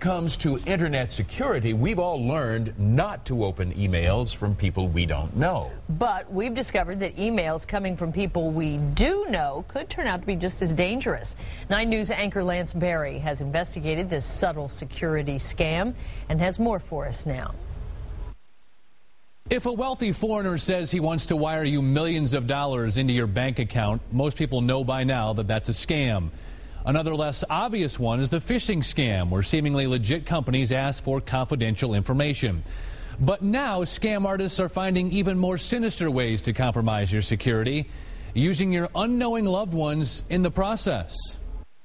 Comes to internet security, we've all learned not to open emails from people we don't know. But we've discovered that emails coming from people we do know could turn out to be just as dangerous. 9 News anchor Lance Berry has investigated this subtle security scam and has more for us now. If a wealthy foreigner says he wants to wire you millions of dollars into your bank account, most people know by now that that's a scam. Another less obvious one is the phishing scam, where seemingly legit companies ask for confidential information. But now scam artists are finding even more sinister ways to compromise your security, using your unknowing loved ones in the process.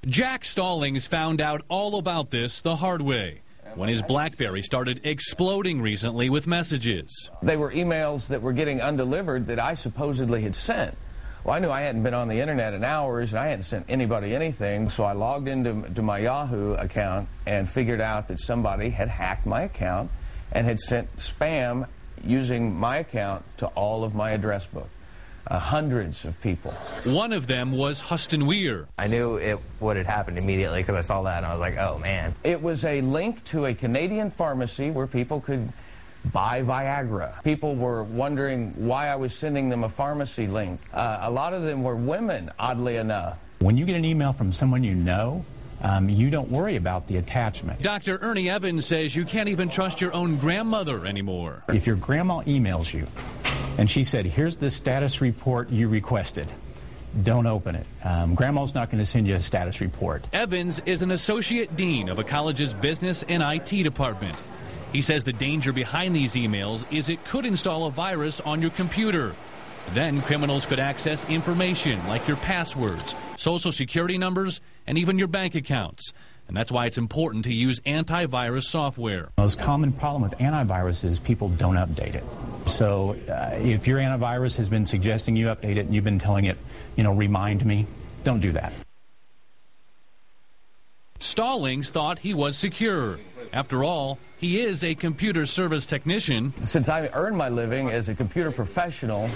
Jack Stallings found out all about this the hard way when his BlackBerry started exploding recently with messages. They were emails that were getting undelivered that I supposedly had sent. Well, I knew I hadn't been on the internet in hours and I hadn't sent anybody anything, so I logged into my Yahoo account and figured out that somebody had hacked my account and had sent spam using my account to all of my address book. Hundreds of people. One of them was Huston Weir. I knew what had happened immediately because I saw that and I was like, oh man. It was a link to a Canadian pharmacy where people could buy Viagra. People were wondering why I was sending them a pharmacy link. A lot of them were women, oddly enough. When you get an email from someone you know, you don't worry about the attachment. Dr. Ernie Evans says you can't even trust your own grandmother anymore. If your grandma emails you and she said, here's the status report you requested, don't open it. Grandma's not going to send you a status report. Evans is an associate dean of a college's business and IT department. He says the danger behind these emails is it could install a virus on your computer. Then criminals could access information like your passwords, social security numbers, and even your bank accounts. And that's why it's important to use antivirus software. The most common problem with antivirus is people don't update it. So if your antivirus has been suggesting you update it and you've been telling it, remind me, don't do that. Stallings thought he was secure. After all, he is a computer service technician. Since I earn my living as a computer professional,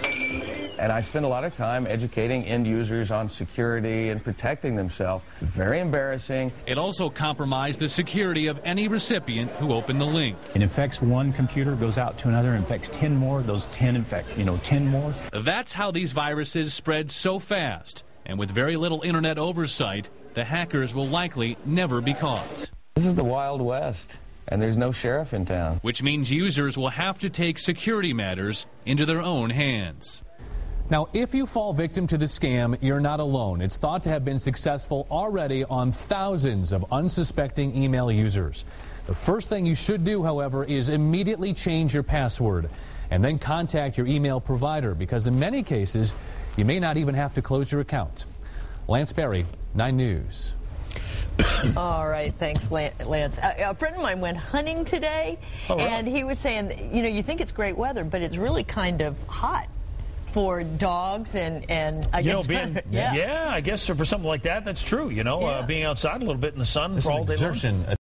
and I spend a lot of time educating end users on security and protecting themselves, very embarrassing. It also compromised the security of any recipient who opened the link. It infects one computer, goes out to another, infects 10 more, those 10 infect, 10 more. That's how these viruses spread so fast. And with very little internet oversight, the hackers will likely never be caught. This is the Wild West, and there's no sheriff in town. Which means users will have to take security matters into their own hands. Now, if you fall victim to the scam, you're not alone. It's thought to have been successful already on thousands of unsuspecting email users. The first thing you should do, however, is immediately change your password and then contact your email provider, because in many cases, you may not even have to close your account. Lance Berry, 9 News. All right, thanks, Lance. A friend of mine went hunting today, and he was saying, you think it's great weather, but it's really kind of hot for dogs and I guess I guess for something like that, that's true. Being outside a little bit in the sun for all day long.